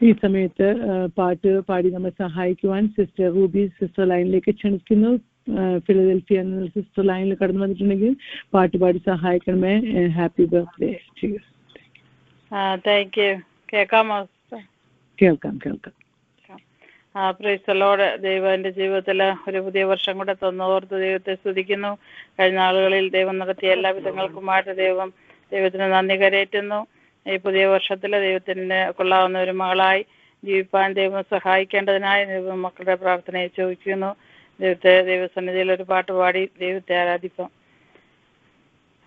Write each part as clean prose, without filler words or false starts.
ഈ സമയത്ത് പാട്ട് പാടി നമ്മെ സഹായിക്കുവാൻ സിസ്റ്റർ റൂബി സിസ്റ്റർ ലൈനിലേക്ക് ക്ഷണിക്കുന്നു. ഫിലഡൽഫിയ എന്ന സിസ്റ്റർ ലൈനിൽ കടന്നു വന്നിട്ടുണ്ടെങ്കിൽ പാട്ട് പാടി സഹായിക്കണമേ. Happy birthday. Thank you. കേൾക്കാമോ? കേൾക്കാം. Price the Lord. ദൈവം എൻ്റെ ജീവിതത്തിൽ ഒരു പുതിയ വർഷം കൂടെ തന്നോർത്ത് ദൈവത്തെ സ്തുതിക്കുന്നു. കഴിഞ്ഞ നാളുകളിൽ ദൈവം നടത്തിയ എല്ലാ വിധങ്ങൾക്കുമായിട്ട് ദൈവത്തിന് നന്ദി കരേറ്റുന്നു. ഈ പുതിയ വർഷത്തിൽ ദൈവത്തിന് കൊള്ളാവുന്ന ഒരു മകളായി ജീവിപ്പാൻ ദൈവം സഹായിക്കേണ്ടതിനായി ദൈവം മക്കളുടെ പ്രാർത്ഥനയെ ചോദിക്കുന്നു. ദൈവസന്നിധിയിൽ ഒരു പാട്ട് പാടി ദൈവത്തെ ആരാധിക്കാം.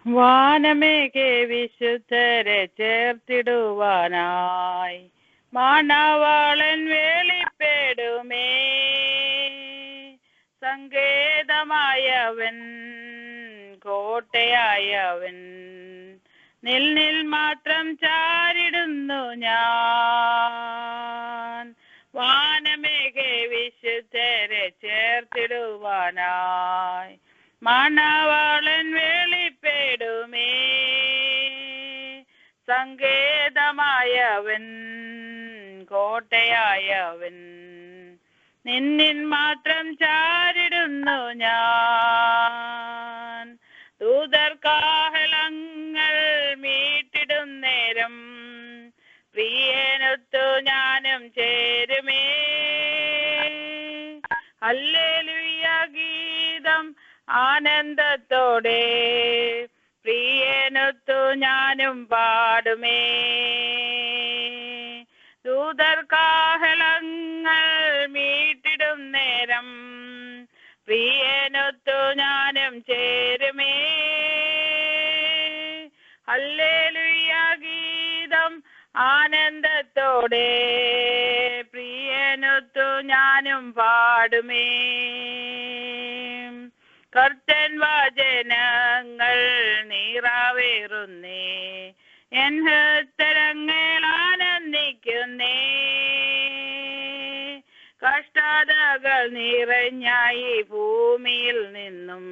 വാനമേഘേ വിശുദ്ധരെ ചേർത്തിടുവാനായി മണവാളൻ വെളിപ്പെടുമേ. സങ്കേതമായവൻ കോട്ടയായവൻ നിൽ മാത്രം ചാരിടുന്നു ഞാൻ. വാനമേഘേ വിശുദ്ധരെ ചേർത്തിടുവാനായി മണവാളൻ വെളിപ്പെടുമേ. സങ്കേതമായവൻ കോട്ടയായവൻ നിന്നിൽ മാത്രം ചാരിടുന്നു ഞാൻ. ദൂതർക്കാഹളങ്ങൾ മീട്ടിടും നേരം പ്രിയനൊത്തു ഞാനും ചേരുമേ. ഹല്ലേലൂയ ഗീതം ആനന്ദത്തോടെ പ്രിയനൊത്തു ഞാനും പാടുമേ. ദൂതർക്കാഹളങ്ങൾ മീട്ടിടും നേരം പ്രിയനൊത്തു ഞാനും ചേരുമേ. ഹല്ലേലൂയ ഗീതം ആനന്ദത്തോടെ പ്രിയനൊത്തു ഞാനും പാടുമേ. കർത്തൻ വചനങ്ങൾ നീറാവേറുന്നേ, എൻ ഹൃത്തരങ്ങൾ ആനന്ദിക്കുന്നേ. കഷ്ടതകൾ നിറഞ്ഞായി ഭൂമിയിൽ നിന്നും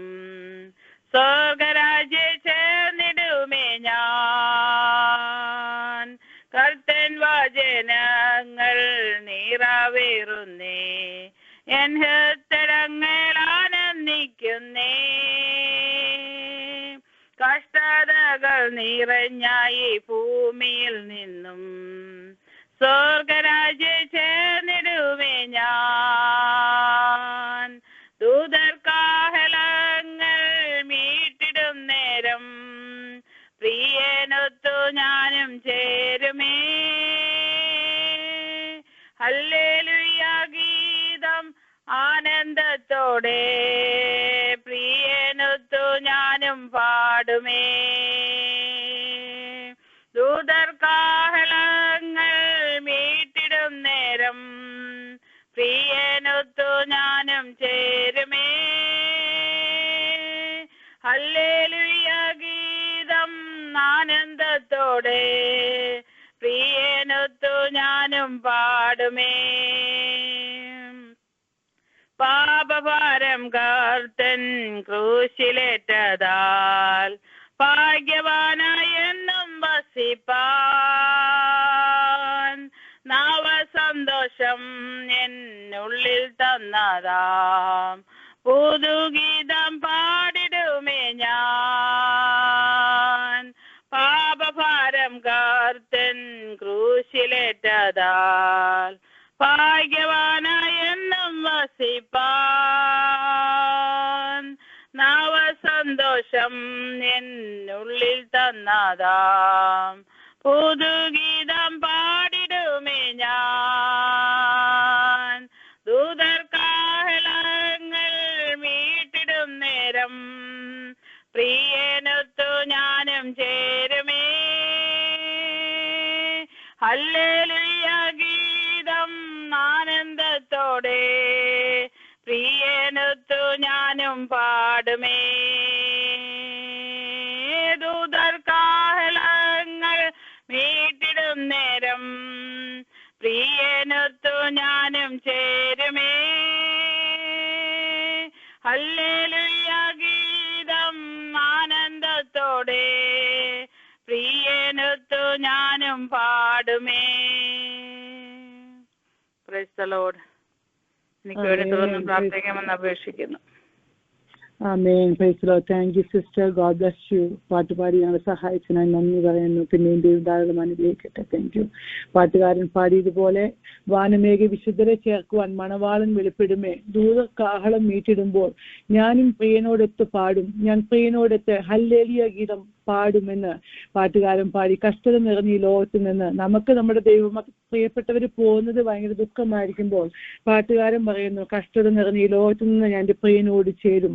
സ്വർഗരാജ്യ ചേർന്നിടുമേ ഞാൻ. കർത്തൻ വചനങ്ങൾ നീറാവേറുന്നേ, എൻ ഹൃത്തരങ്ങൾ ആനന്ദിക്കുന്നേ. കഷ്ടതകൾ നിറഞ്ഞായി ഭൂമിയിൽ നിന്നും സ്വർഗരാജ്യ ചേർന്നിടുമേ ഞാൻ. ദൂതർക്കാഹളങ്ങൾ മീട്ടിടും നേരം പ്രിയനൊത്തു ഞാനും ചേരുമേ. ഹല്ലേലൂയ ഗീതം ആനന്ദത്തോടെ പ്രിയനൊത്തു ഞാനും പാടുമേ. ദൂതർക്കാഹളങ്ങൾ മീട്ടിടും നേരം പ്രിയനൊത്തു ഞാനും ചേരുമേ. ഹല്ലേലൂയ ഗീതം ആനന്ദത്തോടെ പ്രിയനൊത്തു ഞാനും പാടുമേ. പാപഭാരം കർത്തൻ ക്രൂശിലേറ്റതാൽ ഭാഗ്യവാനായി എന്നും വസിപ്പാൻ നവസന്തോഷം എന്നുള്ളിൽ തന്നതാം പുതുഗീതം പാടിടുമേ ഞാൻ. പാപഭാരം കർത്തൻ ക്രൂശിലേറ്റതാൽ ഭാഗ്യവാനായി എന്നും വസിപ്പാൻ നവസന്തോഷം എന്നുള്ളിൽ തന്നതാം പുതുഗീതം പാടിടുമേ ഞാൻ. ദൂതർക്കാഹളങ്ങൾ മീട്ടിടും നേരം പ്രിയനൊത്തു ഞാനും ചേരുമേ. ഹല്ലേലൂയ ഗീതം ആനന്ദത്തോടെ പ്രിയനൊത്തു ഞാനും പാടുമേ. ദൂതർക്കാഹളങ്ങൾ മീട്ടിടും നേരം പ്രിയനൊത്തു ഞാനും ചേരുമേ. ഹല്ലേലൂയ ഗീതം ആനന്ദത്തോടെ പ്രിയനൊത്തു ഞാനും പാടുമേ. Price the Lord. എനിക്ക് വേണ്ടി തുടർന്ന് പ്രാർത്ഥിക്കാമെന്ന് അപേക്ഷിക്കുന്നു. Amen. Praise the lord. Thank you sister. God bless you. പാട്ടുപാടി ഞങ്ങളെ സഹായിച്ചതിനായി നന്ദി പറയുന്നു. പിന്നെയും ദൈവം ധാരാളം അനുഗ്രഹിക്കട്ടെ. Thank you. പാട്ടുകാരൻ പാടിയതുപോലെ വാനമേഘ വിശുദ്ധരെ ചേർക്കുവാൻ മണവാളൻ വെളിപ്പെടുമേ, ദൂത കാഹളം മീറ്റിടുമ്പോൾ ഞാനും പ്രിയനോടൊത്ത് പാടും, ഞാൻ പ്രിയനോടൊത്ത് ഹല്ലേലൂയ ഗീതം പാടുമെന്ന് പാട്ടുകാരൻ പാടി. കഷ്ടത നിറഞ്ഞ ഈ ലോകത്തിൽ നിന്ന് നമുക്ക് നമ്മുടെ ദൈവം പ്രിയപ്പെട്ടവർ പോകുന്നത് ഭയങ്കര ദുഃഖമായിരിക്കുമ്പോൾ പാട്ടുകാരൻ പറയുന്നു, കഷ്ടത നിറഞ്ഞ ഈ ലോകത്തിൽ നിന്ന് ഞാൻ എൻ്റെ പ്രിയനോട് ചേരും,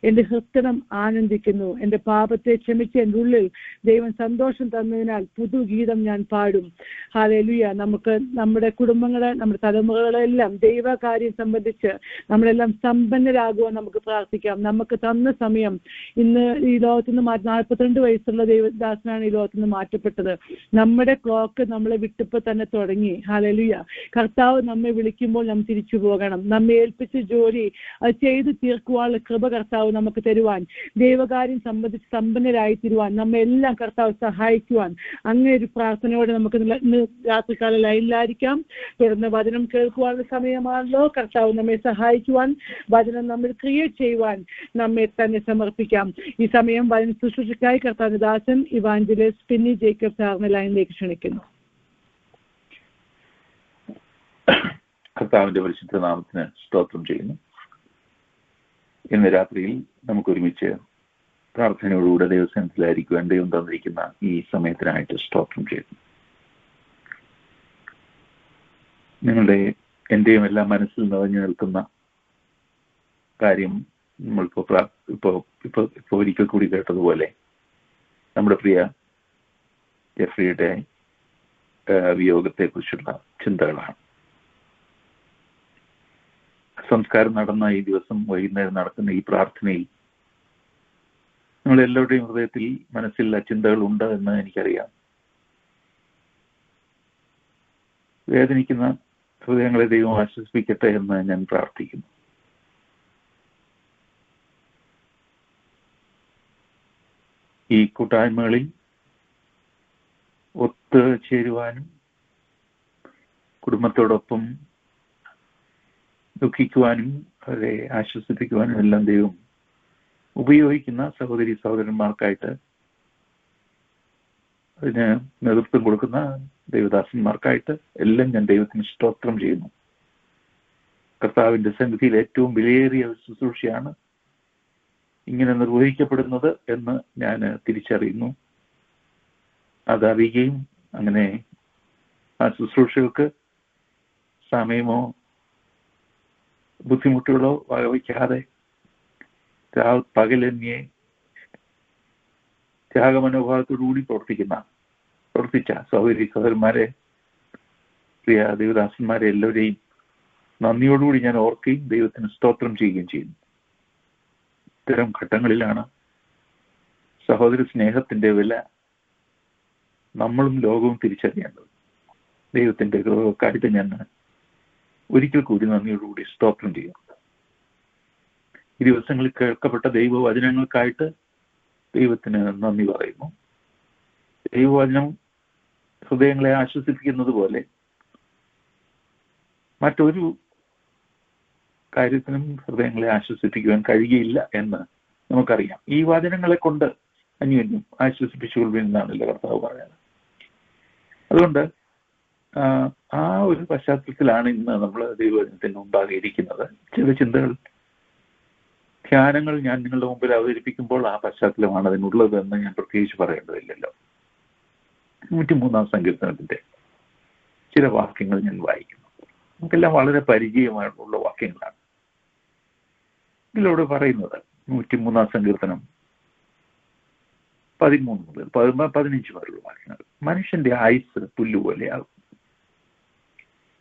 എൻ്റെ ഹൃദയം ആനന്ദിക്കുന്നു, എൻ്റെ പാപത്തെ ക്ഷമിച്ച് എൻ്റെ ഉള്ളിൽ ദൈവം സന്തോഷം തന്നതിനാൽ പുതുഗീതം ഞാൻ പാടും. ഹല്ലേലൂയ. നമുക്ക് നമ്മുടെ കുടുംബങ്ങളെ, നമ്മുടെ തലമുറകളെല്ലാം ദൈവകാര്യം സംബന്ധിച്ച് നമ്മളെല്ലാം സമ്പന്നരാകുവാൻ നമുക്ക് പ്രാർത്ഥിക്കാം. നമുക്ക് തന്ന സമയം ഇന്ന് ഈ ലോകത്ത് നിന്ന് 42 വയസ്സുള്ള ദൈവദാസനാണ് ഈ ലോകത്ത് നിന്ന് മാറ്റപ്പെട്ടത്. നമ്മുടെ ക്ലോക്ക് നമ്മളെ വിട്ടപ്പോൾ തന്നെ തുടങ്ങി. ഹല്ലേലൂയ. കർത്താവ് നമ്മെ വിളിക്കുമ്പോൾ നാം തിരിച്ചു പോകണം. നമ്മെ ഏൽപ്പിച്ച ജോലി അത് ചെയ്ത് തീർക്കുവാനുള്ള കൃപ കർത്താവ് നമുക്ക് തരുവാൻ, ദൈവകാര്യം സംബന്ധിച്ച് സമ്പന്നരായി തീരുവാൻ നമ്മെ എല്ലാം കർത്താവ് സഹായിക്കുവാൻ അങ്ങനെ ഒരു പ്രാർത്ഥനയോടെ നമുക്ക് രാത്രികാല ലൈനിലായിരിക്കാം. തുടർന്ന് വചനം കേൾക്കുവാനുള്ള സമയമാണല്ലോ. കർത്താവ് നമ്മെ സഹായിക്കുവാൻ, വചനം നമ്മൾ ക്രിയേറ്റ് ചെയ്യുവാൻ നമ്മെ തന്നെ സമർപ്പിക്കാം. ഈ സമയം വചന ശുശ്രൂഷയ്ക്കായി കർത്താവ് ദാസൻ ഇവാഞ്ചലിസ്റ്റ് പിന്നി ജേക്കബ് സാറിനെ ലൈനിലേക്ക് ക്ഷണിക്കുന്നു. കർത്താവിന്റെ പരിശുദ്ധ നാമത്തിന് സ്തോത്രം ചെയ്യുന്നു. ഇന്ന് രാത്രിയിൽ നമുക്ക് ഒരുമിച്ച് പ്രാർത്ഥനയോടുകൂടെ ദൈവസന്നിധിയിലായിരിക്കുവാൻ ദൈവം തന്നിരിക്കുന്ന ഈ സമയത്തിനായിട്ട് സ്തോത്രം ചെയ്യുന്നു. എന്റെയും എല്ലാം മനസ്സിൽ നിറഞ്ഞു നിൽക്കുന്ന കാര്യം നമ്മളിപ്പോ ഒരിക്കൽ കൂടി കേട്ടതുപോലെ നമ്മുടെ പ്രിയ ജെഫ്രിയുടെ വിയോഗത്തെ കുറിച്ചുള്ള ചിന്തകളാണ്. സംസ്കാരം നടന്ന ഈ ദിവസം വൈകുന്നേരം നടക്കുന്ന ഈ പ്രാർത്ഥനയിൽ നമ്മളെല്ലാവരുടെയും ഹൃദയത്തിൽ മനസ്സിൽ ചിന്തകൾ ഉണ്ട് എന്ന് എനിക്കറിയാം. വേദനിക്കുന്ന ഹൃദയങ്ങളെ ദൈവം ആശ്വസിപ്പിക്കട്ടെ എന്ന് ഞാൻ പ്രാർത്ഥിക്കുന്നു. ഈ കൂട്ടായ്മകളിൽ ഒത്തുചേരുവാനും കുടുംബത്തോടൊപ്പം ദുഃഖിക്കുവാനും അവരെ ആശ്വസിപ്പിക്കുവാനും എല്ലാം ദൈവം ഉപയോഗിക്കുന്ന സഹോദരി സഹോദരന്മാർക്കായിട്ട്, അതിന് നേതൃത്വം കൊടുക്കുന്ന ദൈവദാസന്മാർക്കായിട്ട് എല്ലാം ഞാൻ ദൈവത്തിന് സ്തോത്രം ചെയ്യുന്നു. കർത്താവിന്റെ സന്നിധിയിൽ ഏറ്റവും വിലയേറിയ ശുശ്രൂഷയാണ് ഇങ്ങനെ നിർവഹിക്കപ്പെടുന്നത് എന്ന് ഞാൻ തിരിച്ചറിയുന്നു. അതറിയുകയും അങ്ങനെ ആ ശുശ്രൂഷകൾക്ക് സമയമോ ബുദ്ധിമുട്ടുകളോ വകവയ്ക്കാതെ പകലന്യെ ത്യാഗമനോഭാവത്തോടുകൂടി പ്രവർത്തിച്ച സഹോദരി സഹോദരന്മാരെ, പ്രിയ ദേവദാസന്മാരെ എല്ലാവരെയും നന്ദിയോടുകൂടി ഞാൻ ഓർക്കുകയും ദൈവത്തിന് സ്തോത്രം ചെയ്യുകയും ചെയ്യുന്നു. ഇത്തരം ഘട്ടങ്ങളിലാണ് സഹോദര സ്നേഹത്തിന്റെ വില നമ്മളും ലോകവും തിരിച്ചറിയേണ്ടത്. ദൈവത്തിന്റെ കൃപക്കായിട്ട് ഞാൻ ഒരിക്കൽ കൂടി നന്ദിയോടുകൂടി സ്തോത്രം ചെയ്യുന്നു. ഈ ദിവസങ്ങളിൽ കേൾക്കപ്പെട്ട ദൈവവചനങ്ങൾക്കായിട്ട് ദൈവത്തിന് നന്ദി പറയുന്നു. ദൈവവചനം ഹൃദയങ്ങളെ ആശ്വസിപ്പിക്കുന്നത് പോലെ മറ്റൊരു കാര്യത്തിനും ഹൃദയങ്ങളെ ആശ്വസിപ്പിക്കുവാൻ കഴിയുകയില്ല എന്ന് നമുക്കറിയാം. ഈ വചനങ്ങളെ കൊണ്ട് അന്യോന്യം ആശ്വസിപ്പിച്ചുകൊള്ളുമെന്നാണല്ലോ കർത്താവ് പറയുന്നത്. അതുകൊണ്ട് ആ ഒരു പശ്ചാത്തലത്തിലാണ് ഇന്ന് നമ്മൾ ദൈവവചനത്തിന് മുമ്പാകെ ഇരിക്കുന്നത്. ചില ചിന്തകൾ, ധ്യാനങ്ങൾ ഞാൻ നിങ്ങളുടെ മുമ്പിൽ അവതരിപ്പിക്കുമ്പോൾ ആ പശ്ചാത്തലമാണ് അതിനുള്ളത് എന്ന് ഞാൻ പ്രത്യേകിച്ച് പറയേണ്ടതില്ലല്ലോ. 103-ാം സങ്കീർത്തനത്തിന്റെ ചില വാക്യങ്ങൾ ഞാൻ വായിക്കുന്നു. നമുക്കെല്ലാം വളരെ പരിചയമായിട്ടുള്ള വാക്യങ്ങളാണ്. ഇതിലൂടെ പറയുന്നത് 103-ാം സങ്കീർത്തനം 13 മുതൽ 15 വരെയുള്ള വാക്യങ്ങൾ. മനുഷ്യന്റെ ആയുസ് പുല്ലുപോലെയാകും,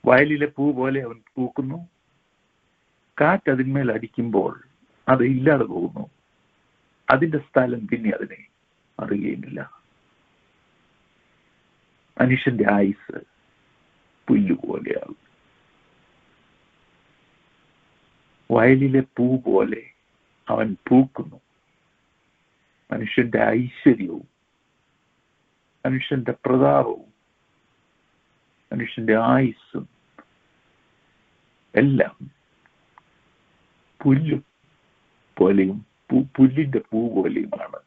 വയലിലെ പൂ പോലെ അവൻ പൂക്കുന്നു, കാറ്റ് അതിന്മേൽ അടിക്കുമ്പോൾ അത് ഇല്ലാതെ പോകുന്നു, അതിന്റെ സ്ഥലം പിന്നെ അതിനെ അറിയുകയുമില്ല. മനുഷ്യന്റെ ആയുസ് പുല്ലുപോലെയാകും, വയലിലെ പൂ പോലെ അവൻ പൂക്കുന്നു. മനുഷ്യന്റെ ഐശ്വര്യവും മനുഷ്യന്റെ പ്രതാപവും മനുഷ്യന്റെ ആയുസ്സും എല്ലാം പുല്ല് പോലെയും പുല്ലിന്റെ പൂ പോലെയുമാണ്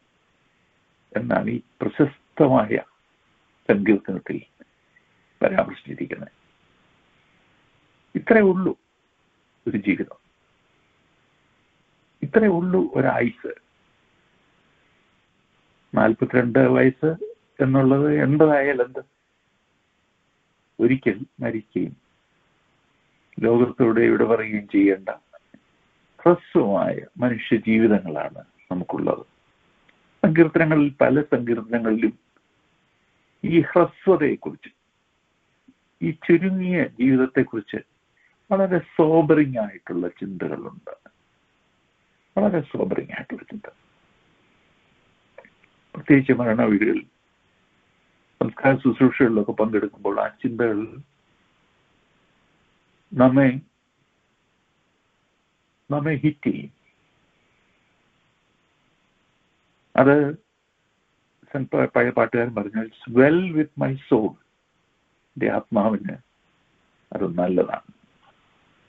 എന്നാണ് ഈ പ്രശസ്തമായ സങ്കീർത്തനത്തിൽ പരാമർശിച്ചിരിക്കുന്നത്. ഇത്രേ ഉള്ളൂ ഒരു ജീവിതം, ഇത്രേ ഉള്ളൂ ഒരായുസ്. 42 വയസ്സ് എന്നുള്ളത് 80 ആയാൽ എന്ത്? ഒരിക്കൽ മരിക്കുകയും ലോകത്തോടെ ഇവിടെ പറയുകയും ചെയ്യേണ്ട ഹ്രസ്വമായ മനുഷ്യ ജീവിതങ്ങളാണ് നമുക്കുള്ളത്. സങ്കീർത്തനങ്ങളിൽ, പല സങ്കീർത്തനങ്ങളിലും ഈ ഹ്രസ്വതയെക്കുറിച്ച്, ഈ ചുരുങ്ങിയ ജീവിതത്തെക്കുറിച്ച് വളരെ സോബറിംഗ് ആയിട്ടുള്ള ചിന്തകളുണ്ട്. വളരെ സോബറിംഗ് ആയിട്ടുള്ള ചിന്ത, പ്രത്യേകിച്ച് മരണ വീടുകളിൽ, സംസ്കാര ശുശ്രൂഷകളിലൊക്കെ പങ്കെടുക്കുമ്പോൾ ആ ചിന്തകൾ നമ്മെ ഹിറ്റ് ചെയ്യും. അത് പഴയ പാട്ടുകാരൻ പറഞ്ഞു, it's well with my soul. എൻ്റെ ആത്മാവിന് അത് നല്ലതാണ്.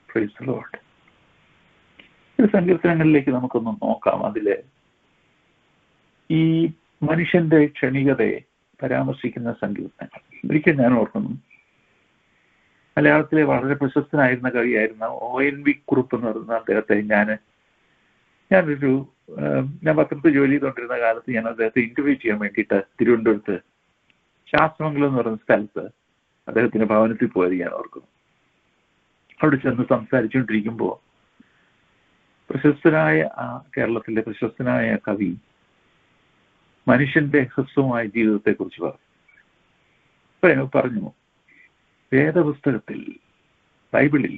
Praise the lord. ഈ സങ്കീർത്തനങ്ങളിലേക്ക് നമുക്കൊന്ന് നോക്കാം. അതില് ഈ മനുഷ്യന്റെ ക്ഷണികതയെ പരാമർശിക്കുന്ന സങ്കീർത്തനങ്ങൾ. ഒരിക്കൽ ഞാൻ ഓർക്കുന്നു, മലയാളത്തിലെ വളരെ പ്രശസ്തനായിരുന്ന കവിയായിരുന്ന ONV കുറുപ്പ് എന്ന് പറയുന്ന അദ്ദേഹത്തെ ഞാൻ പത്രത്തിൽ ജോലി ചെയ്തുകൊണ്ടിരുന്ന കാലത്ത് ഞാൻ അദ്ദേഹത്തെ ഇന്റർവ്യൂ ചെയ്യാൻ വേണ്ടിയിട്ട് തിരുവനന്തപുരത്ത് ശാസ്ത്രമംഗലം എന്ന് പറയുന്ന സ്ഥലത്ത് അദ്ദേഹത്തിന്റെ ഭവനത്തിൽ പോയത് ഞാൻ ഓർക്കുന്നു. അവിടെ ചെന്ന് സംസാരിച്ചുകൊണ്ടിരിക്കുമ്പോൾ പ്രശസ്തനായ കേരളത്തിലെ പ്രശസ്തനായ കവി മനുഷ്യന്റെ ഹ്രസ്വമായ ജീവിതത്തെക്കുറിച്ച് പറഞ്ഞു. വേദപുസ്തകത്തിൽ, ബൈബിളിൽ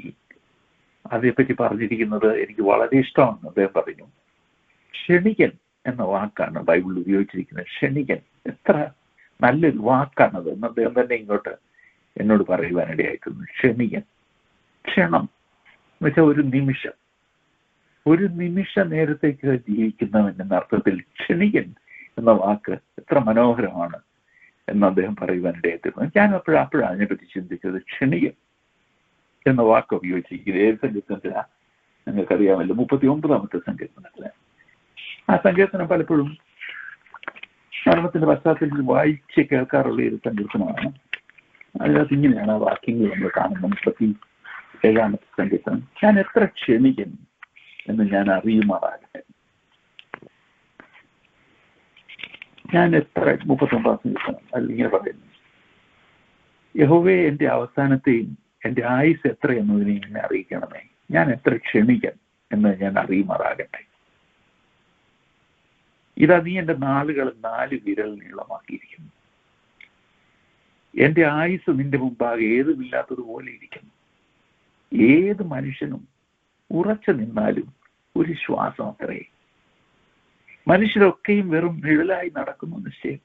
അതേപ്പറ്റി പറഞ്ഞിരിക്കുന്നത് എനിക്ക് വളരെ ഇഷ്ടമാണ്. അദ്ദേഹം പറഞ്ഞു, ക്ഷണികൻ എന്ന വാക്കാണ് ബൈബിളിൽ ഉപയോഗിച്ചിരിക്കുന്നത്. ക്ഷണികൻ, എത്ര നല്ലൊരു വാക്കാണത് എന്ന് അദ്ദേഹം തന്നെ ഇങ്ങോട്ട് എന്നോട് പറയുവാനിടയായിട്ടുണ്ട്. ക്ഷണികൻ, ക്ഷണം എന്ന് വെച്ചാൽ ഒരു നിമിഷ നേരത്തേക്ക് ജീവിക്കുന്നവൻ എന്ന അർത്ഥത്തിൽ ക്ഷണികൻ എന്ന വാക്ക് എത്ര മനോഹരമാണ് എന്ന് അദ്ദേഹം പറയുവാനിടയായിത്തീർന്നു. ഞാൻ അപ്പോഴാണ് അതിനെപ്പറ്റി ചിന്തിച്ചത്. ക്ഷണികൻ എന്ന വാക്ക് ഉപയോഗിച്ചിരിക്കുന്നത് ഏത് സങ്കീർത്തനത്തിലാണ് നിങ്ങൾക്കറിയാമല്ലോ? 39-ാമത്തെ സങ്കീർത്തനത്തിലാണ്. ആ സങ്കീർത്തനം പലപ്പോഴും മരണത്തിന്റെ പശ്ചാത്തലത്തിൽ വായിച്ച് കേൾക്കാറുള്ള ഒരു സങ്കീർത്തനമാണ്. അതിനകത്ത് ഇങ്ങനെയാണ് ആ വാക്യങ്ങൾ നമ്മൾ കാണുന്നത്. 37-ാമത്തെ സങ്കീർത്തനം, ഞാൻ എത്ര ക്ഷണികൻ എന്ന് ഞാൻ അറിയുമാറാകട്ടെ. ഞാൻ എത്ര 39-ാം സങ്കീർത്തനം അതിലിങ്ങനെ പറയുന്നു, യഹോവേ എന്റെ അവസാനത്തെയും എന്റെ ആയുസ് എത്ര എന്നതിനെയും എന്നെ അറിയിക്കണമേ. ഞാൻ എത്ര ക്ഷണികൻ എന്ന് ഞാൻ അറിയുമാറാകട്ടെ. ഇതാ നീ എന്റെ നാളുകൾ 4 വിരൽ നീളമാക്കിയിരിക്കുന്നു. എന്റെ ആയുസ് നിന്റെ മുമ്പാകെ ഏതുമില്ലാത്തതുപോലെ ഇരിക്കുന്നു. ഏത് മനുഷ്യനും ഉറച്ചു നിന്നാലും ഒരു ശ്വാസം അത്രേ. മനുഷ്യരൊക്കെയും വെറും നിഴലായി നടക്കുന്നു നിശ്ചയം.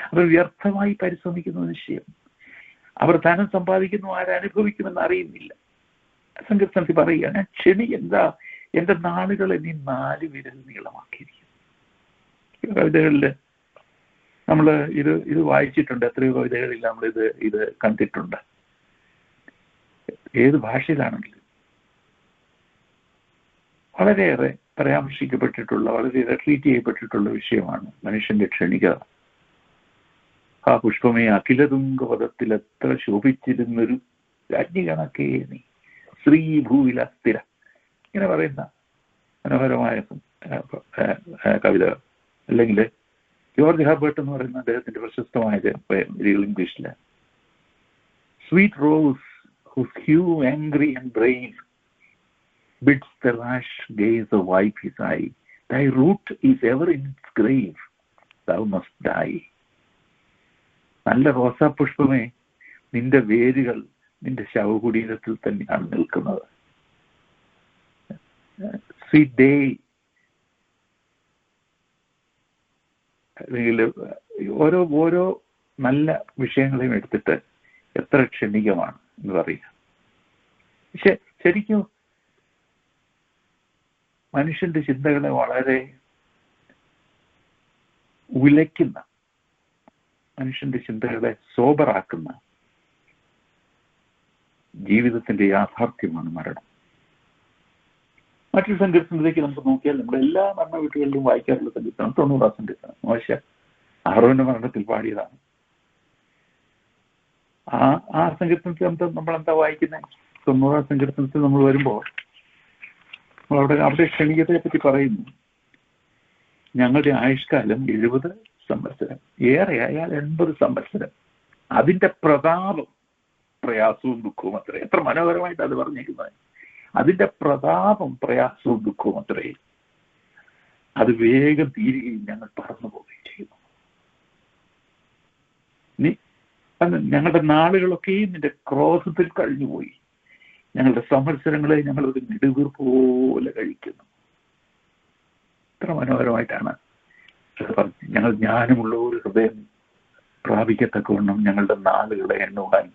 അവർ വ്യർത്ഥമായി പരിശ്രമിക്കുന്നു നിശ്ചയം. അവർ ധനം സമ്പാദിക്കുന്നു, ആരനുഭവിക്കുമെന്ന് അറിയുന്നില്ല. സങ്കീർത്തനത്തിൽ പറയുക, ഞാൻ എന്താ എന്റെ നാളുകളെ നീ 4 വിരൽ നീളമാക്കിയിരിക്കുന്നു. കവിതകളില് നമ്മൾ ഇത് വായിച്ചിട്ടുണ്ട്. എത്രയോ കവിതകളിൽ നമ്മൾ ഇത് കണ്ടിട്ടുണ്ട്. ഏത് ഭാഷയിലാണെങ്കിലും വളരെയേറെ പരാമർശിക്കപ്പെട്ടിട്ടുള്ള, വളരെയേറെ ട്രീറ്റ് ചെയ്യപ്പെട്ടിട്ടുള്ള വിഷയമാണ് മനുഷ്യന്റെ ക്ഷണികത. ആ പുഷ്പമേ അഖിലതുംഗപദത്തിൽ എത്ര ശോഭിച്ചിരുന്നൊരു രാജ്ഞി കണക്കേ നീ ശ്രീഭൂവിൽ അസ്ഥിര, ഇങ്ങനെ പറയുന്ന മനോഹരമായ കവിത. അല്ലെങ്കിൽ ജോർജ് ഹെർബർട്ട് എന്ന് പറയുന്ന അദ്ദേഹത്തിന്റെ പ്രശസ്തമായ ഇംഗ്ലീഷില്, sweet rose whose hue angry and brave bids the rash gazer wipe his eye, thy root is ever in its grave, thou must die. നല്ല റോസാപുഷ്പമേ, നിന്റെ വേരുകൾ നിന്റെ ശവകുടീരത്തിൽ തന്നെയാണ് നിൽക്കുന്നത്. സ്വീറ്റ് ഡേ, അല്ലെങ്കിൽ ഓരോ നല്ല വിഷയങ്ങളെയും എടുത്തിട്ട് എത്ര ക്ഷണികമാണ് എന്ന് പറയുക. പക്ഷെ ശരിക്കും മനുഷ്യന്റെ ചിന്തകളെ വളരെ ഉലയ്ക്കുന്ന, മനുഷ്യന്റെ ചിന്തകളെ സോബറാക്കുന്ന ജീവിതത്തിന്റെ യാഥാർത്ഥ്യമാണ് മരണം. മറ്റൊരു സങ്കീർത്തനത്തിലേക്ക് നമുക്ക് നോക്കിയാൽ നമ്മുടെ എല്ലാ മരണ വീട്ടുകളിലും വായിക്കാറുള്ള സങ്കീർത്തനം 90 സങ്കീർത്തനം. മോശ അഹരോന്റെ മരണത്തിൽ പാടിയതാണ്. ആ സങ്കീർത്തനത്തിൽ നമ്മൾ എന്താ വായിക്കുന്നത്? 90 സങ്കീർത്തനത്തിൽ നമ്മൾ വരുമ്പോൾ നമ്മൾ അവിടെ ക്ഷണികതയെ പറ്റി പറയുന്നു. ഞങ്ങളുടെ ആയുഷ്കാലം 70 സംവത്സരം, ഏറെ ആയാൽ 80 സംവത്സരം. അതിന്റെ പ്രതാപം പ്രയാസവും ദുഃഖവും അത്രേ. എത്ര മനോഹരമായിട്ട് അത് പറഞ്ഞിരിക്കുന്നത്. അതിന്റെ പ്രതാപം പ്രയാസവും ദുഃഖവും അത്രേ. അത് വേഗം തീരുകയും ഞങ്ങൾ പറന്നു പോവുകയും ചെയ്യുന്നു. ഞങ്ങളുടെ നാളുകളൊക്കെയും നിന്റെ ക്രോധത്തിൽ കഴിഞ്ഞുപോയി. ഞങ്ങളുടെ സംവത്സരങ്ങളെ ഞങ്ങൾ ഒരു നെടുവീർ പോലെ കഴിക്കുന്നു. എത്ര മനോഹരമായിട്ടാണ് പറഞ്ഞത്. ഞങ്ങൾ ജ്ഞാനമുള്ള ഒരു ഹൃദയം പ്രാപിക്കത്തക്കവണ്ണം ഞങ്ങളുടെ നാളുകളെ എണ്ണുവാൻ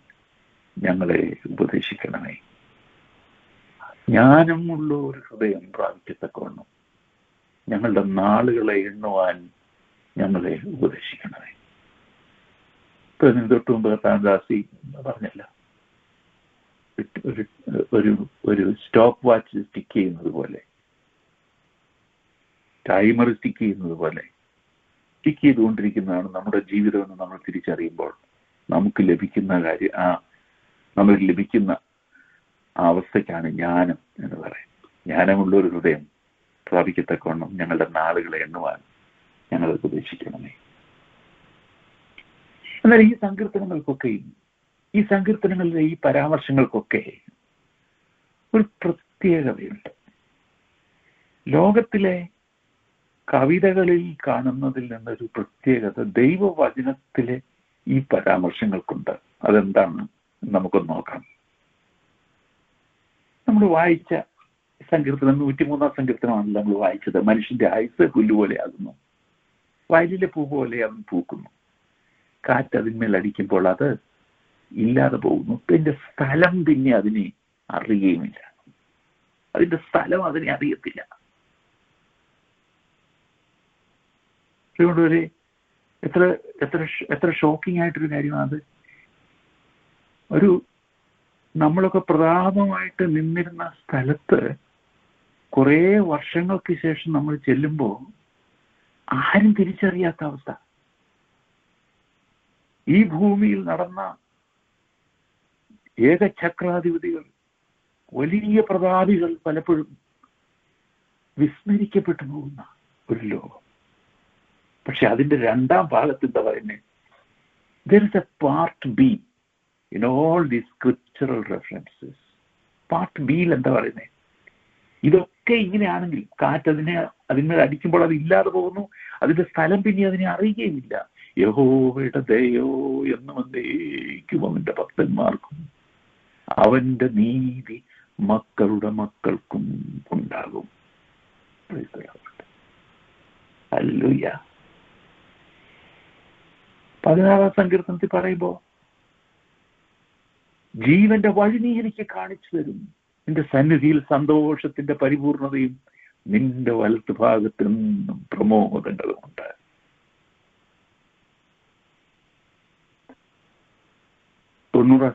ഞങ്ങളെ ഉപദേശിക്കണമേ. ജ്ഞാനമുള്ള ഒരു ഹൃദയം പ്രാപിക്കത്തക്കവണ്ണം ഞങ്ങളുടെ നാളുകളെ എണ്ണുവാൻ ഞങ്ങളെ ഉപദേശിക്കണമേ. തൊട്ട് മുമ്പ് കർത്താദാസി പറഞ്ഞല്ല, ഒരു സ്റ്റോപ്പ് വാച്ച് സ്റ്റിക്ക് ചെയ്യുന്നത് പോലെ, ടൈമർ സ്റ്റിക്ക് ചെയ്യുന്നത് പോലെ സ്റ്റിക്ക് ചെയ്തുകൊണ്ടിരിക്കുന്നതാണ് നമ്മുടെ ജീവിതം എന്ന് നമ്മൾ തിരിച്ചറിയുമ്പോൾ നമുക്ക് ലഭിക്കുന്ന നമുക്ക് ലഭിക്കുന്ന ആ അവസ്ഥയ്ക്കാണ് ജ്ഞാനം എന്ന് പറയുന്നത്. ജ്ഞാനമുള്ള ഒരു ഹൃദയം പ്രാപിക്കത്തക്കവണ്ണം ഞങ്ങളുടെ നാളുകളെ എണ്ണുവാൻ ഞങ്ങൾ ഉപദേശിക്കണമേ. എന്നാൽ ഈ സങ്കീർത്തനങ്ങളിലെ ഈ പരാമർശങ്ങൾക്കൊക്കെ ഒരു പ്രത്യേകതയുണ്ട്. ലോകത്തിലെ കവിതകളിൽ കാണുന്നതിൽ നിന്നൊരു പ്രത്യേകത ദൈവവചനത്തിലെ ഈ പരാമർശങ്ങൾക്കുണ്ട്. അതെന്താണ് നമുക്കൊന്ന് നോക്കാം. നമ്മൾ വായിച്ച സങ്കീർത്തനം 103 സങ്കീർത്തനമാണല്ലോ നമ്മൾ വായിച്ചത്. മനുഷ്യന്റെ ആയുസ് പുല്ലുപോലെയാകുന്നു, വയലിലെ പൂ പോലെ അവൻ പൂക്കുന്നു, കാറ്റ് അതിന്മേൽ അടിക്കുമ്പോൾ അത് ഇല്ലാതെ പോകുന്നു, അതിന്റെ സ്ഥലം പിന്നെ അതിനെ അറിയുകയുമില്ല. അതിന്റെ സ്ഥലം അതിനെ അറിയത്തില്ല. അതുകൊണ്ട് ഒരു എത്ര ഷോക്കിംഗ് ആയിട്ടൊരു കാര്യമാണ്. നമ്മളൊക്കെ പ്രധാനമായിട്ട് നിന്നിരുന്ന സ്ഥലത്ത് കുറേ വർഷങ്ങൾക്ക് ശേഷം നമ്മൾ ചെല്ലുമ്പോൾ ആരും തിരിച്ചറിയാത്ത അവസ്ഥ. ഈ ഭൂമിയിൽ നടന്ന ഏകചക്രാധിപതികൾ, വലിയ പ്രതാപികൾ പലപ്പോഴും വിസ്മരിക്കപ്പെട്ടു പോകുന്ന ഒരു ലോകം. പക്ഷെ അതിന്റെ രണ്ടാം ഭാഗത്ത് എന്താ പറയുന്നത്? there is a part B in all these scriptural references. Part ബിയിൽ എന്താ പറയുന്നത്? ഇതൊക്കെ ഇങ്ങനെയാണെങ്കിൽ കാറ്റ് അതിന്മേൽ അടിക്കുമ്പോൾ അത് ഇല്ലാതെ പോകുന്നു, അതിന്റെ സ്ഥലം പിന്നെ അതിനെ അറിയുകയുമില്ല. യഹോവയുടെ ദയോ എന്നും എന്നേക്കും അവന്റെ ഭക്തന്മാർക്കും അവന്റെ നീതി മക്കളുടെ മക്കൾക്കും ഉണ്ടാകും. ഹല്ലേലൂയ. 16 സങ്കീർത്തനത്തിൽ പറയുമ്പോ ജീവന്റെ വഴി നീ എനിക്ക് കാണിച്ചു തരും, നിന്റെ സന്നിധിയിൽ സന്തോഷത്തിന്റെ പരിപൂർണതയും നിന്റെ വലത്ത് ഭാഗത്ത് നിന്നും പ്രമോദങ്ങളുമുണ്ട്.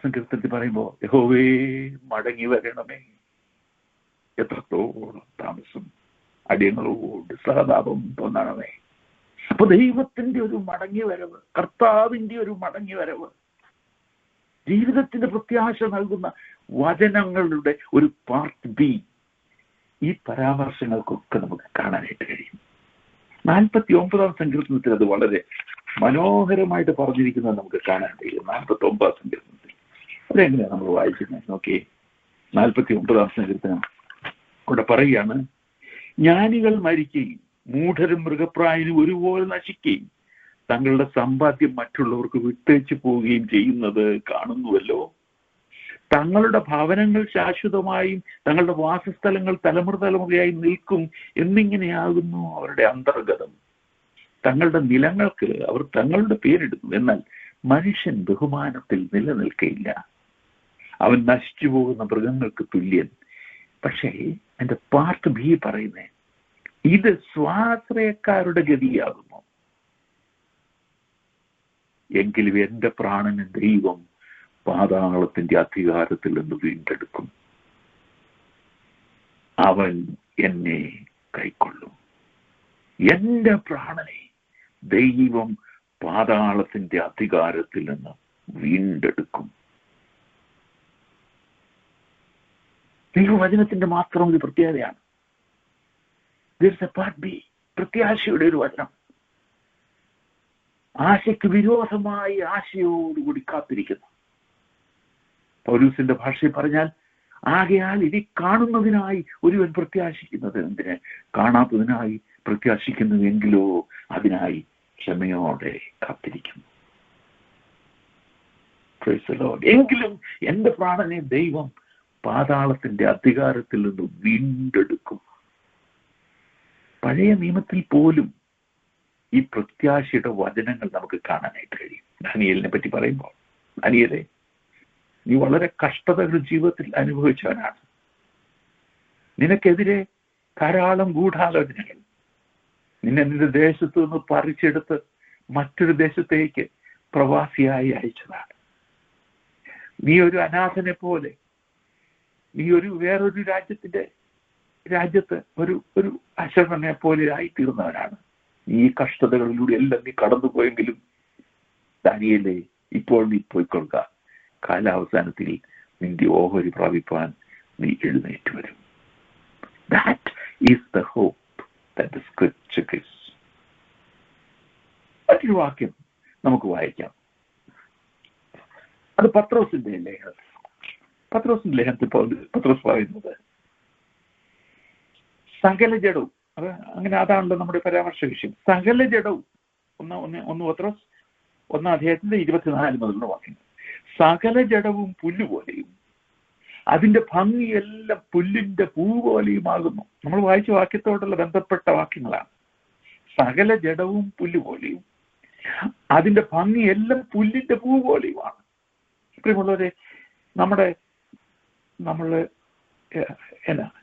സങ്കീർത്തനത്തിൽ പറയുമ്പോ യഹോവേ മടങ്ങി വരണമേ, എത്രത്തോളം താമസം, അടിയങ്ങളോട് സഹതാപം തോന്നണമേ. അപ്പൊ ദൈവത്തിന്റെ ഒരു മടങ്ങി വരവ്, കർത്താവിന്റെ ഒരു മടങ്ങി വരവ്, ജീവിതത്തിന്റെ പ്രത്യാശ നൽകുന്ന വചനങ്ങളുടെ ഒരു പാർട്ട് ബി ഈ പരാമർശങ്ങൾക്കൊക്കെ നമുക്ക് കാണാനായിട്ട് കഴിയും. 49 സങ്കീർത്തനത്തിൽ അത് വളരെ മനോഹരമായിട്ട് പറഞ്ഞിരിക്കുന്നത് നമുക്ക് കാണാൻ കഴിയും. 49 സങ്കീർത്തനത്തിൽ അതെങ്ങനെയാണ് നമ്മൾ വായിക്കുന്നത് നോക്കിയേ. 49 സങ്കീർത്തനം ഇവിടെ പറയുകയാണ്, ജ്ഞാനികൾ മരിക്കുകയും മൂഢരും മൃഗപ്രായനും ഒരുപോലെ നശിക്കുകയും തങ്ങളുടെ സമ്പാദ്യം മറ്റുള്ളവർക്ക് വിട്ടേച്ചു പോവുകയും ചെയ്യുന്നത് കാണുന്നുവല്ലോ. തങ്ങളുടെ ഭവനങ്ങൾ ശാശ്വതമായും തങ്ങളുടെ വാസസ്ഥലങ്ങൾ തലമുറയായി നിൽക്കും എന്നിങ്ങനെയാകുന്നു അവരുടെ അന്തർഗതം. തങ്ങളുടെ നിലങ്ങൾക്ക് അവർ തങ്ങളുടെ പേരിടുന്നു, എന്നാൽ മനുഷ്യൻ ബഹുമാനത്തിൽ നിലനിൽക്കയില്ല. അവൻ നശിച്ചു പോകുന്ന മൃഗങ്ങൾക്ക് തുല്യൻ. പക്ഷേ എന്റെ പാർട്ട് ബി പറയുന്നേ, ഇത് സ്വാശ്രയക്കാരുടെ ഗതിയാകുന്നു. എങ്കിലും എന്റെ പ്രാണന് ദൈവം പാതാളത്തിന്റെ അധികാരത്തിൽ നിന്ന് വീണ്ടെടുക്കും. അവൻ എന്നെ കൈക്കൊള്ളും. എന്റെ പ്രാണനെ ദൈവം പാതാളത്തിന്റെ അധികാരത്തിൽ നിന്ന് വീണ്ടെടുക്കും. ദൈവവചനത്തിന്റെ മാത്രം ഒരു പ്രത്യേകതയാണ്. പ്രത്യാശയുടെ ഒരു വചനം. ആശയ്ക്ക് വിരോധമായി ആശയോടുകൂടി കാത്തിരിക്കുന്നു. പൗലൂസിന്റെ ഭാഷയിൽ പറഞ്ഞാൽ, ആകയാൽ ഇനി കാണുന്നതിനായി ഒരുവൻ പ്രത്യാശിക്കുന്നത് എന്തിന്? കാണാത്തതിനായി പ്രത്യാശിക്കുന്നുവെങ്കിലോ അതിനായി ക്ഷമയോടെ കാത്തിരിക്കുന്നു. എങ്കിലും എന്റെ പ്രാണനെ ദൈവം പാതാളത്തിന്റെ അധികാരത്തിൽ നിന്ന് വീണ്ടെടുക്കും. പഴയ നിയമത്തിൽ പോലും ഈ പ്രത്യാശയുടെ വചനങ്ങൾ നമുക്ക് കാണാനായിട്ട് കഴിയും. ദാനിയേലിനെ പറ്റി പറയുമ്പോൾ, ദാനിയേലേ, നീ വളരെ കഷ്ടതകൾ ജീവിതത്തിൽ അനുഭവിച്ചവനാണ്. നിനക്കെതിരെ ധാരാളം ഗൂഢാലോചനകൾ, നിന്നെ നിന്റെ ദേശത്ത് നിന്ന് പറിച്ചെടുത്ത് മറ്റൊരു ദേശത്തേക്ക് പ്രവാസിയായി അയച്ചതാണ്. നീ ഒരു അനാഥനെ പോലെ, നീ വേറൊരു രാജ്യത്ത് ഒരു അശരണനെ പോലെ ആയിത്തീർന്നവനാണ്. ഈ കഷ്ടതകളിലൂടെ എല്ലാം നീ കടന്നുപോയെങ്കിലും ദാനിയേലേ, ഇപ്പോൾ നീ പോയിക്കൊള്ളുക. കാലാവസാനത്തിൽ നിന്റെ ഓഹരി പ്രാപിപ്പാൻ നീ എഴുന്നേറ്റ് വരും. That is the hope that the scripture gives. മറ്റൊരു വാക്യം നമുക്ക് വായിക്കാം. അത് പത്രോസിന്റെ ലേഖനത്തിൽ പത്രോസ് പറയുന്നത്, സകല ജഡവും, അങ്ങനെ അതാണല്ലോ നമ്മുടെ പരാമർശ വിഷയം. സകല ജഡവും, ഒന്ന് പത്രോസ് 1 അധ്യായത്തിന്റെ 24 മുതലുള്ള വാക്യങ്ങൾ. സകല ജഡവും പുല്ലുപോലെയും അതിന്റെ ഭംഗിയെല്ലാം പുല്ലിന്റെ പൂ പോലെയുമാകുന്നു. നമ്മൾ വായിച്ച വാക്യത്തോടുള്ള ബന്ധപ്പെട്ട വാക്യങ്ങളാണ്. സകല ജഡവും പുല്ലുപോലെയും അതിന്റെ ഭംഗിയെല്ലാം പുല്ലിന്റെ പൂ പോലെയുമാണ്. പ്രിയമുള്ളവരെ, നമ്മള്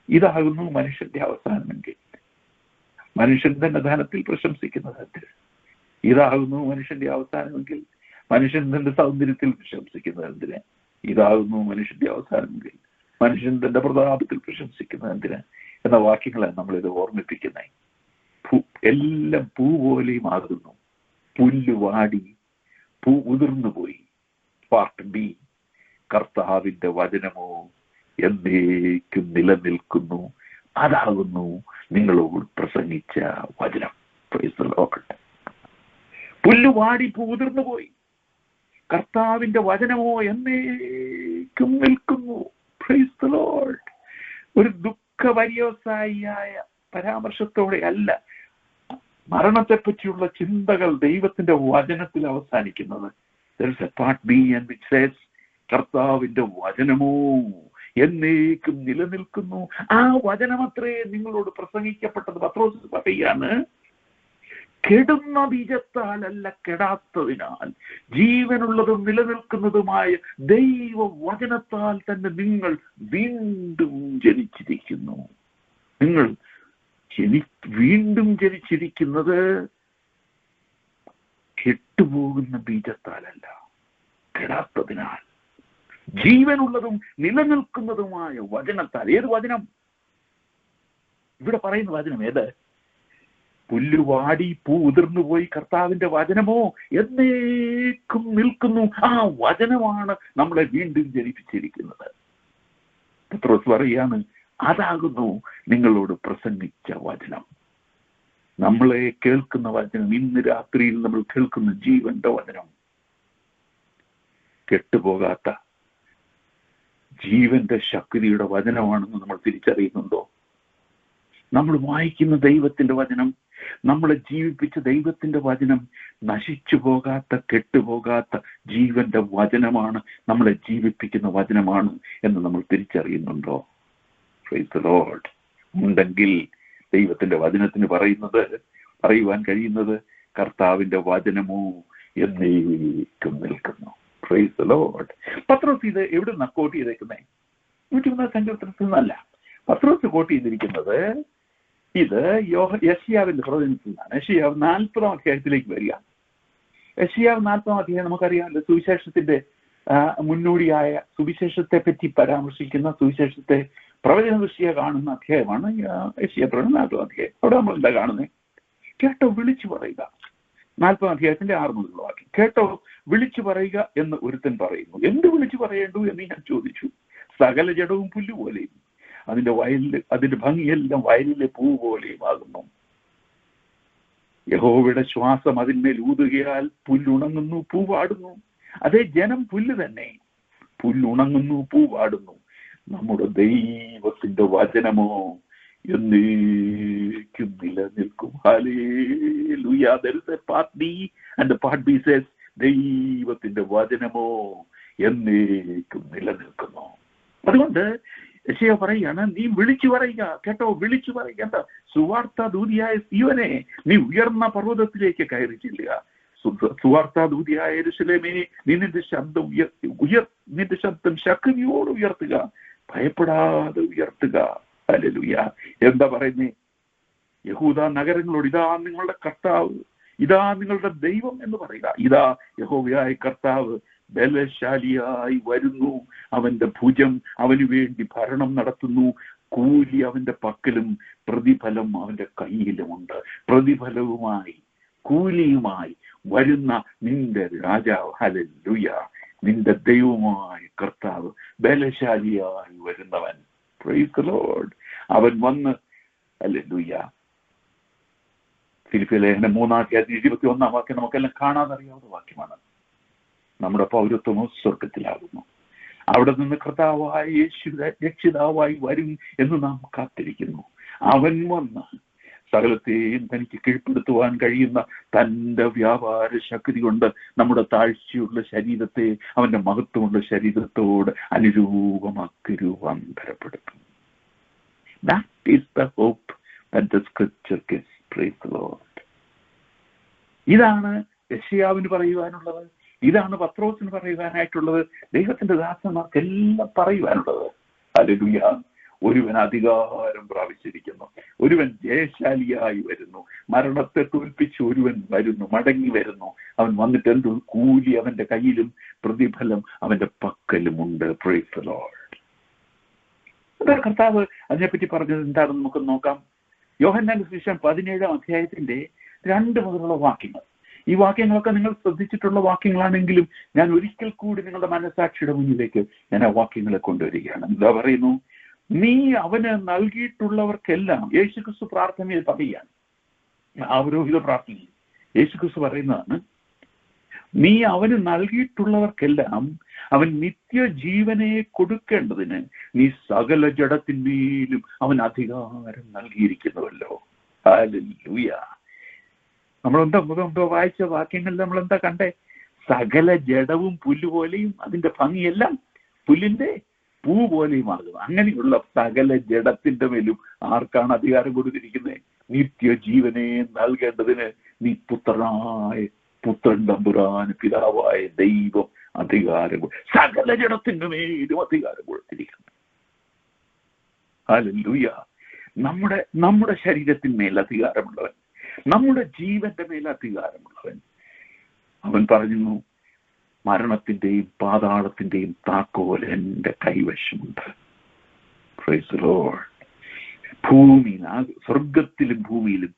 ഇതാകുന്നു മനുഷ്യന്റെ അവസാനമെങ്കിൽ, മനുഷ്യൻ തന്നെ ധനത്തിൽ പ്രശംസിക്കുന്നത് എന്തിന്? ഇതാകുന്നു മനുഷ്യന്റെ അവസാനമെങ്കിൽ മനുഷ്യൻ തന്റെ സൗന്ദര്യത്തിൽ പ്രശംസിക്കുന്നത് എന്തിന്? ഇതാകുന്നു മനുഷ്യന്റെ അവസാനമെങ്കിൽ മനുഷ്യൻ തന്റെ പ്രതാപത്തിൽ പ്രശംസിക്കുന്നത് എന്തിന്? എന്ന വാക്യങ്ങളാണ് നമ്മളിത് ഓർമ്മിപ്പിക്കുന്നത്. എല്ലാം പൂ പോലെയും ആകുന്നു, പുല്ല് വാടി പൂ ഉതിർന്നു പോയി. പാർട്ട് ബി, കർത്താവിന്റെ വചനമോ എന്നേക്കും നിലനിൽക്കുന്നു, അതാകുന്നു നിങ്ങളോട് പ്രസംഗിച്ച വചനം. പുല്ല് വാടി പൂ ഉതിർന്നു പോയി, കർത്താവിന്റെ വചനമോ എന്നേക്കും നിൽക്കുന്നു. Price the Lord. ഒരു ദുഃഖപര്യവസായിയായ പരാമർശത്തോടെ അല്ല മരണത്തെപ്പറ്റിയുള്ള ചിന്തകൾ ദൈവത്തിന്റെ വചനത്തിൽ അവസാനിക്കുന്നത്. There is a part B and which says, കർത്താവിന്റെ വചനമോ എന്നേക്കും നിലനിൽക്കുന്നു. ആ വചനമത്രേ നിങ്ങളോട് പ്രസംഗിക്കപ്പെട്ടത്. പത്രോസ് പറയാണ്, കെടുന്ന ബീജത്താലല്ല, കെടാത്തതിനാൽ ജീവനുള്ളതും നിലനിൽക്കുന്നതുമായ ദൈവ വചനത്താൽ തന്നെ നിങ്ങൾ വീണ്ടും ജനിച്ചിരിക്കുന്നു. നിങ്ങൾ വീണ്ടും ജനിച്ചിരിക്കുന്നത് കെട്ടുപോകുന്ന ബീജത്താലല്ല, കെടാത്തതിനാൽ ജീവനുള്ളതും നിലനിൽക്കുന്നതുമായ വചനത്താൽ. ഏത് വചനം? ഇവിടെ പറയുന്ന വചനം ഏത്? പുല്ല് വാടി പൂ ഉതിർന്നു പോയി, കർത്താവിന്റെ വചനമോ എന്നേക്കും നിൽക്കുന്നു. ആ വചനമാണ് നമ്മളെ വീണ്ടും ജനിപ്പിച്ചിരിക്കുന്നത്. പത്രോസ് പറയാണ്, അതാകുന്നു നിങ്ങളോട് പ്രസംഗിച്ച വചനം. നമ്മളെ കേൾക്കുന്ന വചനം, ഇന്ന് രാത്രിയിൽ നമ്മൾ കേൾക്കുന്ന ജീവന്റെ വചനം, കെട്ടുപോകാത്ത ജീവന്റെ ശക്തിയുടെ വചനമാണെന്ന് നമ്മൾ തിരിച്ചറിയുന്നുണ്ടോ? നമ്മൾ വായിക്കുന്ന ദൈവത്തിന്റെ വചനം, നമ്മളെ ജീവിപ്പിച്ച ദൈവത്തിന്റെ വചനം നശിച്ചു പോകാത്ത, കെട്ടുപോകാത്ത ജീവന്റെ വചനമാണ്, നമ്മളെ ജീവിപ്പിക്കുന്ന വചനമാണ് എന്ന് നമ്മൾ തിരിച്ചറിയുന്നുണ്ടോ? Price the Lord. ഉണ്ടെങ്കിൽ ദൈവത്തിന്റെ വചനത്തിന് പറയുവാൻ കഴിയുന്നത്, കർത്താവിന്റെ വചനമോ എന്നേക്കും നിൽക്കുന്നു. Price the Lord. പത്രോസ് ഇത് എവിടെ നിന്നാ കോട്ട് ചെയ്തേക്കുന്നേ? 103 സങ്കീർത്തനത്തിൽ നിന്നല്ല. പത്രോസ് കോട്ട് ചെയ്തിരിക്കുന്നത് ഇത് യെശയ്യാവിന്റെ പ്രവചനത്തിൽ നിന്നാണ്. യെശയ്യാവ് 40-ാം അധ്യായത്തിലേക്ക് വരിക. യെശയ്യാവ് 40-ാം അധ്യായം നമുക്കറിയാമല്ലോ, സുവിശേഷത്തിന്റെ മുന്നോടിയായ, സുവിശേഷത്തെ പറ്റി പരാമർശിക്കുന്ന, സുവിശേഷത്തെ പ്രവചന ദൃഷ്ടിയെ കാണുന്ന അധ്യായമാണ് യെശയ്യാ പ്രവചനം 40 അധ്യായം. അവിടെ നമ്മൾ എന്താ കാണുന്നത്? കേട്ടോ വിളിച്ചു പറയുക. 40 അധ്യായത്തിന്റെ 6 മുതലുള്ള വാക്യം. കേട്ടോ വിളിച്ചു പറയുക എന്ന് ഒരുത്തൻ പറയുന്നു. എന്ത് വിളിച്ചു പറയേണ്ടു എന്ന് ഞാൻ ചോദിച്ചു. സകല ജഡവും പുല്ലുപോലെയും അതിന്റെ ഭംഗിയെല്ലാം വയലിലെ പൂ പോലെയും ആകുന്നു. യഹോവയുടെ ശ്വാസം അതിന്മേൽ ഊതുകയാൽ പുല്ലുണങ്ങുന്നു, പൂവാടുന്നു. അതേ, ജനം പുല്ല് തന്നെ. പുല്ലുണങ്ങുന്നു, പൂവാടുന്നു. നമ്മുടെ ദൈവത്തിന്റെ വചനമോ എന്നേക്കും നിലനിൽക്കും. Hallelujah. There is a part B and the part B says ദൈവത്തിന്റെ വചനമോ എന്നേക്കും നിലനിൽക്കുന്നു. അതുകൊണ്ട് യെശയ്യാ പറയുകയാണ്, നീ വിളിച്ചു പറയുക. കേട്ടോ വിളിച്ചു പറയുക. എന്താ? സുവാർത്ത ദൂതിയായ സീയോനെ, നീ ഉയർന്ന പർവ്വതത്തിലേക്ക് കയറി ചെല്ലുക. സുവാർത്ത ദൂതിയായ യെരൂശലേമേ, നീ നിന്റെ ശബ്ദം നിന്റെ ശബ്ദം ശക്തിയോട് ഉയർത്തുക, ഭയപ്പെടാതെ ഉയർത്തുക. ഹല്ലേലൂയ. എന്താ പറയുന്നേ? യഹൂദ നഗരങ്ങളോട്, ഇതാ നിങ്ങളുടെ കർത്താവ്, ഇതാ നിങ്ങളുടെ ദൈവം എന്ന് പറയുക. ഇതാ യഹോവയായ കർത്താവ് ബലശാലിയായി വരുന്നു. അവന്റെ ഭുജം അവന് വേണ്ടി ഭരണം നടത്തുന്നു. കൂലി അവന്റെ പക്കലും പ്രതിഫലം അവന്റെ കയ്യിലുമുണ്ട്. പ്രതിഫലവുമായി കൂലിയുമായി വരുന്ന നിന്റെ രാജാവ്, ഹല്ലേലൂയ, നിന്റെ ദൈവമായ കർത്താവ് ബലശാലിയായി വരുന്നവൻ. Praise the lord. അവൻ വന്ന്, ഹല്ലേലൂയ, ഫിലിപ്പിയ ലേഖനം 3:21 വാക്യം നമുക്കെല്ലാം കാണാനറിയാവുന്ന വാക്യമാണ്. നമ്മുടെ പൗരത്വമോ സ്വർഗത്തിലാകുന്നു. അവിടെ നിന്ന് കർത്താവായ യേശു രക്ഷിതാവായി വരും എന്ന് നാം കാത്തിരിക്കുന്നു. അവൻ വന്ന് സകലത്തെയും തനിക്ക് കീഴ്പ്പെടുത്തുവാൻ കഴിയുന്ന തന്റെ വ്യാപാര ശക്തി കൊണ്ട് നമ്മുടെ താഴ്ചയുള്ള ശരീരത്തെ അവന്റെ മഹത്വമുള്ള ശരീരത്തോട് അനുരൂപമാക്കി രൂപാന്തരപ്പെടുത്തും. That is the hope that the scripture gives. Praise the Lord. ഇതാണ് യെശയ്യാവിന് പറയുവാനുള്ളത്. ഇതാണ് പത്രോസിന് പറയുവാനായിട്ടുള്ളത്. ദൈവത്തിന്റെ ദാസന്മാർക്കെല്ലാം പറയുവാനുള്ളത്. ഹല്ലേലൂയ. ഒരുവൻ അധികാരം പ്രാപിച്ചിരിക്കുന്നു. ഒരുവൻ ജയശാലിയായി വരുന്നു. മരണത്തെ തോൽപ്പിച്ച് ഒരുവൻ വരുന്നു, മടങ്ങി വരുന്നു. അവൻ വന്നിട്ട് എന്ത്? കൂലി അവന്റെ കയ്യിലും പ്രതിഫലം അവന്റെ പക്കലുമുണ്ട്. Price the Lord. കർത്താവ് അതിനെപ്പറ്റി പറഞ്ഞത് എന്താണെന്ന് നമുക്ക് നോക്കാം. യോഹന്നാന്റെ സുവിശേഷം 17 അധ്യായത്തിന്റെ 2 മുതലുള്ള വാക്യങ്ങൾ. ഈ വാക്യങ്ങളൊക്കെ നിങ്ങൾ ശ്രദ്ധിച്ചിട്ടുള്ള വാക്യങ്ങളാണെങ്കിലും ഞാൻ ഒരിക്കൽ കൂടി നിങ്ങളുടെ മനസ്സാക്ഷിയുടെ മുന്നിലേക്ക് ഞാൻ ആ വാക്യങ്ങളെ കൊണ്ടുവരികയാണ്. എന്താ പറയുന്നു? നീ അവന് നൽകിയിട്ടുള്ളവർക്കെല്ലാം, യേശുക്രിസ്തു പ്രാർത്ഥനയിൽ പറയുകയാണ്, അവരോഹിത പ്രാർത്ഥനയിൽ യേശുക്രിസ്തു പറയുന്നതാണ്, നീ അവന് നൽകിയിട്ടുള്ളവർക്കെല്ലാം അവൻ നിത്യജീവനെ കൊടുക്കേണ്ടതിന് നീ സകല ജഡത്തിന്മേലും അവൻ അധികാരം നൽകിയിരിക്കുന്നുവല്ലോ. ഹല്ലേലൂയ. നമ്മളെന്തോ വായിച്ച വാക്യങ്ങളിൽ നമ്മളെന്താ കണ്ടേ? സകല ജഡവും പുല്ലുപോലെയും അതിന്റെ ഭംഗിയെല്ലാം പുല്ലിന്റെ പൂ പോലെയും ആകുന്നു. അങ്ങനെയുള്ള സകല ജഡത്തിന്റെ മേലും ആർക്കാണ് അധികാരം കൊടുത്തിരിക്കുന്നത്? നിത്യജീവനെ നൽകേണ്ടതിന് നീ പുത്രൻ തമ്പുരാൻ പിതാവായ ദൈവം അധികാരം, സകല ജഡത്തിന്റെ മേലും അധികാരം കൊടുത്തിരിക്കുന്നു. ഹല്ലേലൂയ. നമ്മുടെ ശരീരത്തിന്മേൽ അധികാരമുള്ളവൻ, നമ്മുടെ ജീവന്റെ മേൽ അധികാരമുള്ളവൻ. അവൻ പറഞ്ഞു, മരണത്തിന്റെയും പാതാളത്തിന്റെയും താക്കോൽ എന്റെ കൈവശമുണ്ട്. Price the Lord. ഭൂമിയിൽ, സ്വർഗത്തിലും ഭൂമിയിലും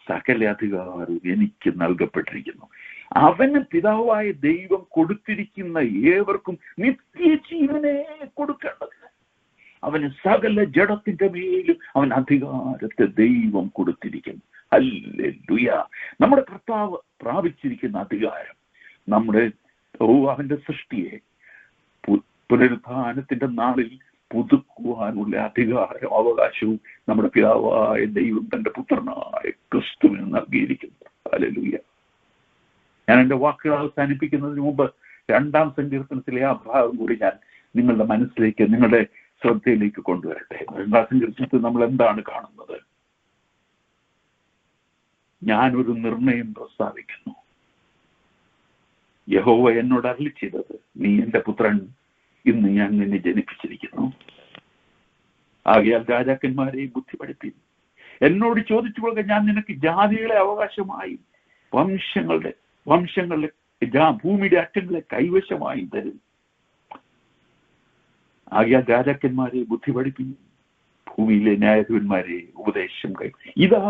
സകല അധികാരവും എനിക്ക് നൽകപ്പെട്ടിരിക്കുന്നു. അവന് പിതാവായ ദൈവം കൊടുത്തിരിക്കുന്ന ഏവർക്കും നിത്യജീവനെ കൊടുക്കേണ്ടത്. അവന് സകല ജഡത്തിന്റെ മേലും അവൻ അധികാരത്തെ ദൈവം കൊടുത്തിരിക്കുന്നു. ഹല്ലേലൂയ. നമ്മുടെ കർത്താവ് പ്രാപിച്ചിരിക്കുന്ന അധികാരം, അവന്റെ സൃഷ്ടിയെ പുനരുത്ഥാനത്തിന്റെ നാളിൽ പുതുക്കുവാനുള്ള അധികാരം, അവകാശവും നമ്മുടെ പിതാവായ ദൈവം തന്റെ പുത്രനായ ക്രിസ്തുവിന് നൽകിയിരിക്കുന്നു. ഹല്ലേലൂയ. ഞാൻ എന്റെ വാക്കുകൾ അവസാനിപ്പിക്കുന്നതിന് മുമ്പ് 2-ാം സങ്കീർത്തനത്തിലെ ആ ഭാഗം കൂടി ഞാൻ നിങ്ങളുടെ മനസ്സിലേക്ക്, നിങ്ങളുടെ ശ്രദ്ധയിലേക്ക് കൊണ്ടുവരട്ടെ. 2-ാം സങ്കീർത്തനത്തിൽ നമ്മൾ എന്താണ് കാണുന്നത്? ഞാനൊരു നിർണയം പ്രസ്താവിക്കുന്നു. യഹോവ എന്നോട് അരുളി ചെയ്തത്, നീ എന്റെ പുത്രൻ, ഇന്ന് ഞാൻ നിന്നെ ജനിപ്പിച്ചിരിക്കുന്നു. ആകയാൽ രാജാക്കന്മാരെ ബുദ്ധി പഠിപ്പി. എന്നോട് ചോദിച്ചു കൊള്ളുക, ഞാൻ നിനക്ക് ജാതികളെ അവകാശമായി വംശങ്ങളുടെ ഭൂമിയുടെ അറ്റങ്ങളെ കൈവശമായി തരും. ആകയാൽ രാജാക്കന്മാരെ ബുദ്ധി പഠിപ്പി. ഭൂമിയിലെ ന്യായാധിപന്മാരെ ഉപദേശം ഇതാ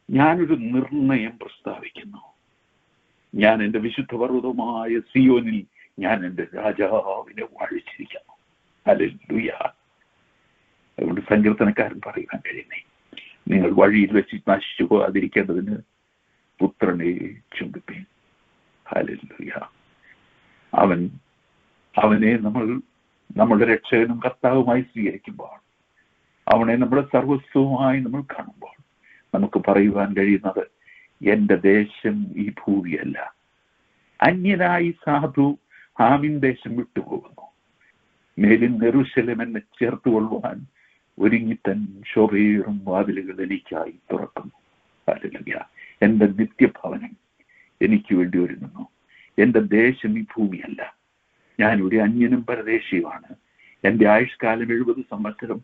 ഞാനൊരു നിർണയം പ്രസ്താവിക്കുന്നു. ഞാൻ എൻ്റെ വിശുദ്ധ പർവ്വതമായ സിയോനിൽ ഞാൻ എൻ്റെ രാജാവിനെ വാഴിച്ചിരിക്കുന്നു. ഹല്ലേലൂയ. അതുകൊണ്ട് സങ്കീർത്തനക്കാരൻ പറയുവാൻ കഴിയുന്നേ, നിങ്ങൾ വഴിയിൽ വെച്ച് നശിച്ചു പോകാതിരിക്കേണ്ടതിന് പുത്രനെ ചുംബിപ്പീൻ. ഹല്ലേലൂയ. അവനെ നമ്മൾ നമ്മുടെ രക്ഷകനും കർത്താവുമായി സ്വീകരിക്കുമ്പോൾ, അവനെ നമ്മുടെ സർവസ്വവുമായി നമ്മൾ കാണുമ്പോൾ നമുക്ക് പറയുവാൻ കഴിയുന്നത്, എന്റെ ദേശം ഈ ഭൂമിയല്ല. അന്യനായി സാധു ഹാമിൻ ദേശം വിട്ടുപോകുന്നു. മേലിൽ യെരൂശലേം എന്നെ ചേർത്തുകൊള്ളുവാൻ ഒരുങ്ങിത്തൻ ശോഭയേറും വാതിലുകൾ എനിക്കായി തുറക്കുന്നു. ഹല്ലേലൂയ. എന്റെ നിത്യഭവനം എനിക്ക് വേണ്ടി ഒരുങ്ങുന്നു. എന്റെ ദേശം ഈ ഭൂമിയല്ല. ഞാനിവിടെ അന്യനും പരദേശിയുമാണ്. എന്റെ ആയുഷ്കാലം 70 സംവത്സരം,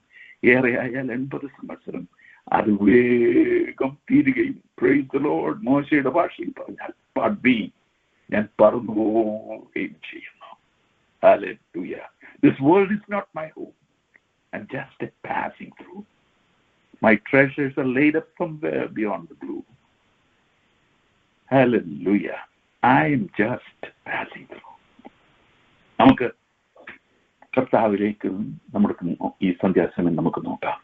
ഏറെയായാൽ 80 സംവത്സരം. അത് വേഗം തീരുകയും, പ്രൈസ് ദി ലോർഡ്, മോശയുടെ ഭാഷയിൽ പറഞ്ഞാൽ ഞാൻ പറന്നു പോവുകയും ചെയ്യുന്നു. Hallelujah. This world is not my home. I'm just a passing through. My treasures are laid up somewhere beyond the blue. Hallelujah. I am just passing through. നമുക്ക് കർത്താവിലേക്ക് നമ്മുടെ ഈ സന്ധ്യാസമയം നമുക്ക് നോക്കാം.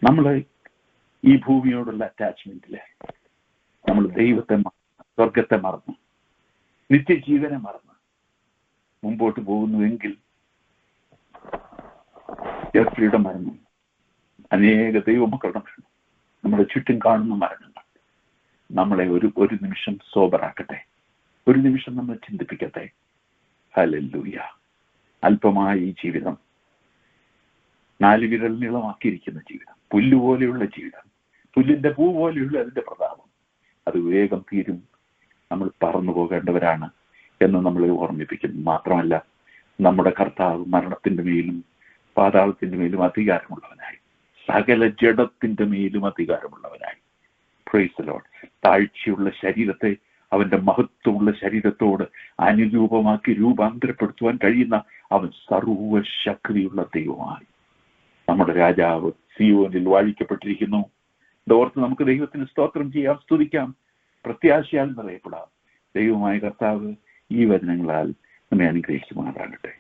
നമ്മൾ ഈ ഭൂമിയോടുള്ള അറ്റാച്ച്മെന്റില് നമ്മൾ ദൈവത്തെ സ്വർഗത്തെ മറന്ന് നിത്യജീവനെ മറന്ന് മുമ്പോട്ട് പോകുന്നുവെങ്കിൽ ജെഫ്രിയുടെ മരണം, അനേക ദൈവമക്കളുടെ മരണം, നമ്മുടെ ചുറ്റും കാണുന്ന മരണങ്ങൾ നമ്മളെ ഒരു നിമിഷം സോബറാക്കട്ടെ, ഒരു നിമിഷം നമ്മൾ ചിന്തിപ്പിക്കട്ടെ. ഹല്ലേലൂയ. അല്പമായ ഈ ജീവിതം, 4 വിരൽ നീളമാക്കിയിരിക്കുന്ന ജീവിതം, പുല്ലുപോലെയുള്ള ജീവിതം, പുല്ലിന്റെ പൂ പോലെയുള്ള അതിന്റെ പ്രതാപം, അത് വേഗം തീരും. നമ്മൾ പറന്നു പോകേണ്ടവരാണ് എന്ന് നമ്മളെ ഓർമ്മിപ്പിക്കുന്നു. മാത്രമല്ല, നമ്മുടെ കർത്താവ് മരണത്തിന്റെ മേലും പാതാളത്തിന്റെ മേലും അധികാരമുള്ളവനായി, സകല ജഡത്തിന്റെ മേലും അധികാരമുള്ളവനായി. Praise the lord. താഴ്ചയുള്ള ശരീരത്തെ അവന്റെ മഹത്വമുള്ള ശരീരത്തോട് അനുരൂപമാക്കി രൂപാന്തരപ്പെടുത്തുവാൻ കഴിയുന്ന അവൻ സർവശക്തിയുള്ള ദൈവമായി നമ്മുടെ രാജാവ് സിയോനിൽ വാഴിക്കപ്പെട്ടിരിക്കുന്നു. ഇതോർത്ത് നമുക്ക് ദൈവത്തിന് സ്തോത്രം ചെയ്യാം, സ്തുതിക്കാം, പ്രത്യാശയാൽ നിറയപ്പെടാം. ദൈവമായ കർത്താവ് ഈ വചനങ്ങളാൽ നമ്മെ അനുഗ്രഹിക്കുമാറാകട്ടെ.